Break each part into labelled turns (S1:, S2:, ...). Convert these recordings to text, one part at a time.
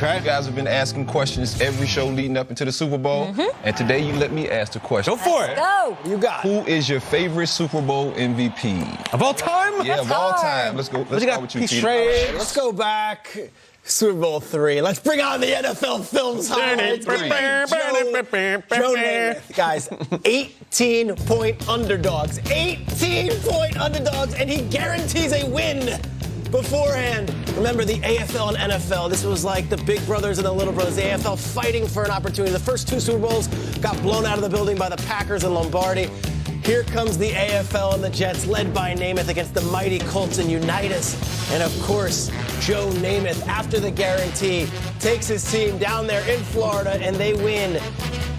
S1: Okay.
S2: You guys have been asking questions every show leading up into the Super Bowl. And today you let me ask the question.
S1: Go for it.
S3: Go.
S1: You got it.
S2: Who is your favorite Super Bowl MVP?
S1: Of all time?
S2: Yeah, of all
S3: hard.
S2: time. Let's go.
S1: What
S2: Let's
S1: you
S2: go
S1: got,
S2: with you,
S1: Pete
S2: Peter.
S1: Schrager?
S4: Let's go back. Super Bowl III. Let's bring on the NFL Films highlights. Joe Namath, guys, 18-point underdogs. 18-point underdogs, and he guarantees a win beforehand. Remember the AFL and NFL. This was like the big brothers and the little brothers. The AFL fighting for an opportunity. The first two Super Bowls got blown out of the building by the Packers and Lombardi. Here comes the AFL and the Jets, led by Namath against the mighty Colts and Unitas. And of course, Joe Namath, after the guarantee, takes his team down there in Florida, and they win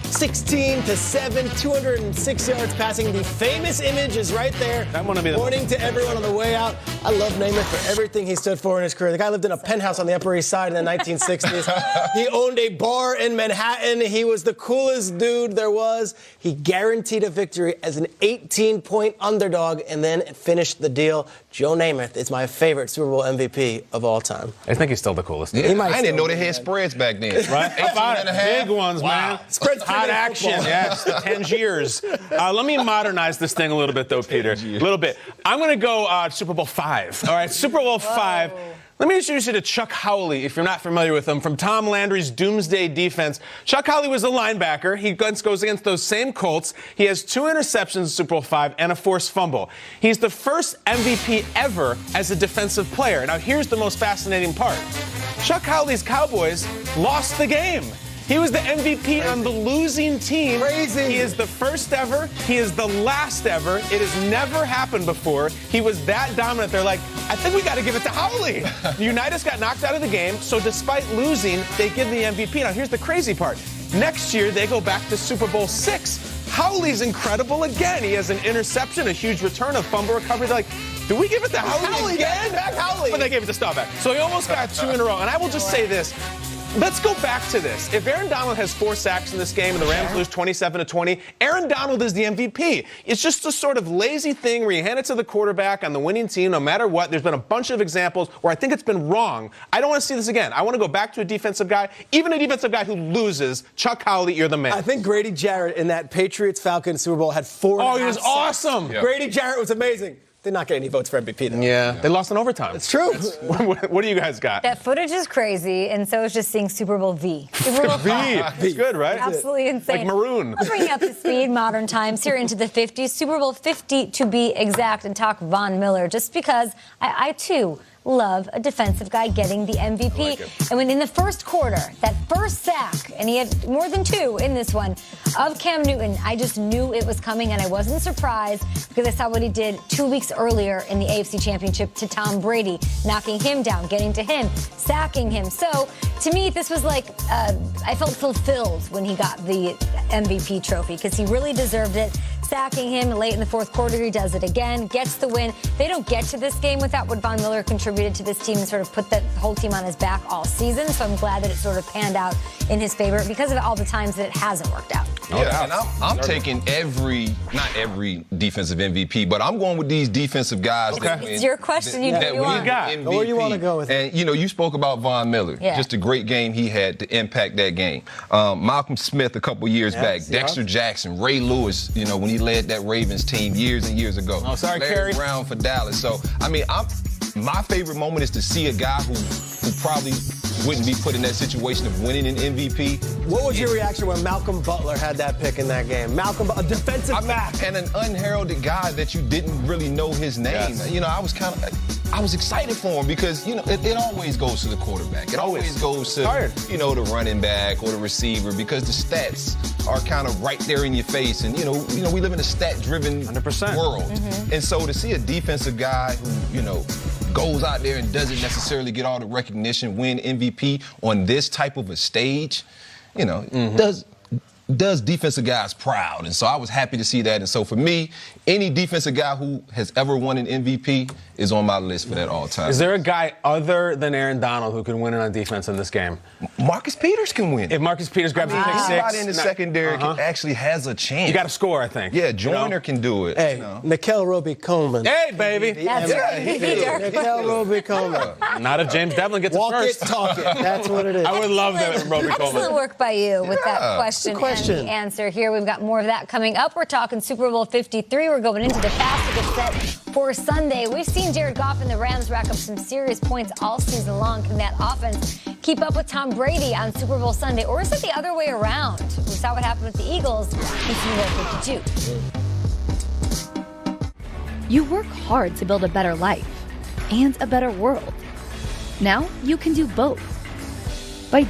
S4: 16-7, 206 yards passing. The famous image is right there.
S1: That wanna be the
S4: Warning to everyone on the way out. I love Namath for everything he stood for in his career. The guy lived in a penthouse on the Upper East Side in the 1960s. He owned a bar in Manhattan. He was the coolest dude there was. He guaranteed a victory as an 18-point underdog and then finished the deal. Joe Namath is my favorite Super Bowl MVP of all time.
S1: I think he's still the coolest.
S2: Yeah, I didn't know
S4: still
S2: they had spreads back then.
S1: Right?
S2: 18 and a half.
S1: Big ones, man.
S4: Spreads
S1: Hot
S4: pretty good
S1: action.
S4: football.
S1: Yes, Tangiers. Let me modernize this thing a little bit, though, Peter. A little bit. I'm going to go Super Bowl V. All right, Super Bowl V. Let me introduce you to Chuck Howley, if you're not familiar with him, from Tom Landry's Doomsday Defense. Chuck Howley was a linebacker. He goes against those same Colts. He has 2 interceptions in Super Bowl V and a forced fumble. He's the first MVP ever as a defensive player. Now, here's the most fascinating part. Chuck Howley's Cowboys lost the game. He was the MVP on the losing team.
S4: Crazy.
S1: He is the first ever. He is the last ever. It has never happened before. He was that dominant. They're like, I think we got to give it to Howley. Unitas got knocked out of the game, so despite losing, they give the MVP. Now, here's the crazy part. Next year, they go back to Super Bowl VI. Howley's incredible again. He has an interception, a huge return, a fumble recovery. They're like, do we give it to Howley again?
S4: Back Howley.
S1: But they gave it to Staubach. So he almost got 2 in a row. And I will just say this. Let's go back to this. If Aaron Donald has 4 sacks in this game and the Rams lose 27-20, Aaron Donald is the MVP. It's just a sort of lazy thing where you hand it to the quarterback on the winning team no matter what. There's been a bunch of examples where I think it's been wrong. I don't want to see this again. I want to go back to a defensive guy, even a defensive guy who loses. Chuck Howley, you're the man.
S4: I think Grady Jarrett in that Patriots-Falcons Super Bowl had 4.
S1: Oh, he was awesome.
S2: Yeah.
S4: Grady Jarrett was amazing. Did not get any votes for MVP, though.
S1: Yeah, they lost in overtime.
S4: It's true.
S1: What do you guys got?
S3: That footage is crazy, and so is just seeing Super Bowl V. Super Bowl
S1: V. It's good, right?
S3: Absolutely insane.
S1: Like maroon.
S3: I'll bring you up to speed, modern times, here into the 50s. Super Bowl 50 to be exact, and talk Von Miller, just because I too, love a defensive guy getting the MVP. And when in the first quarter, that first sack, and he had more than 2 in this one, of Cam Newton, I just knew it was coming, and I wasn't surprised because I saw what he did 2 weeks earlier in the AFC Championship to Tom Brady, knocking him down, getting to him, sacking him. So, to me, this was like, I felt fulfilled when he got the MVP trophy because he really deserved it. Sacking him late in the fourth quarter, he does it again, gets the win. They don't get to this game without what Von Miller contributed to this team and sort of put the whole team on his back all season. So I'm glad that it sort of panned out in his favor because of all the times that it hasn't worked out.
S2: Yeah, and I'm taking not every defensive MVP, but I'm going with these defensive guys.
S1: Okay.
S2: That
S3: It's your question. You know
S2: that
S3: you
S2: win
S3: want.
S2: MVP.
S4: Go where you wanna go with it.
S2: And, you spoke about Von Miller.
S3: Yeah.
S2: Just a great game he had to impact that game. Malcolm Smith a couple years back. Dexter Jackson, Ray Lewis, when he led that Ravens team years and years ago.
S1: Oh, sorry,
S2: Larry
S1: Kerry.
S2: Brown for Dallas. So, my favorite moment is to see a guy who probably wouldn't be put in that situation of winning an MVP.
S4: What was your reaction when Malcolm Butler had that pick in that game? Malcolm, a defensive back.
S2: And an unheralded guy that you didn't really know his name.
S1: Yes.
S2: I was excited for him because, it always goes to the quarterback. It always goes to, the running back or the receiver because the stats are kind of right there in your face. And, we live in a stat-driven
S1: 100%.
S2: world. And so to see a defensive guy who, goes out there and doesn't necessarily get all the recognition, win MVP on this type of a stage, does defensive guys proud. And so I was happy to see that. And so for me, any defensive guy who has ever won an MVP is on my list for that all time.
S1: Is there a guy other than Aaron Donald who can win it on defense in this game?
S2: Marcus Peters can win.
S1: If Marcus Peters grabs a pick six.
S2: Somebody in the secondary actually has a chance.
S1: You got to score, I think.
S2: Yeah, Joyner can do it.
S4: Hey, Nickel Roby-Coleman.
S1: Hey, baby.
S3: That's
S4: Nickel Roby-Coleman.
S1: Not if James Devlin gets
S4: Walk
S1: it first.
S4: it, talk it. That's what it is.
S1: I would love that from Roby Coleman.
S3: Excellent work by you with that question and the answer here. We've got more of that coming up. We're talking Super Bowl 53. We're going into the fast to get set for Sunday. We've seen Jared Goff and the Rams rack up some serious points all season long. Can that offense keep up with Tom Brady on Super Bowl Sunday? Or is it the other way around? We saw what happened with the Eagles in Super Bowl 52.
S5: You work hard to build a better life and a better world. Now you can do both by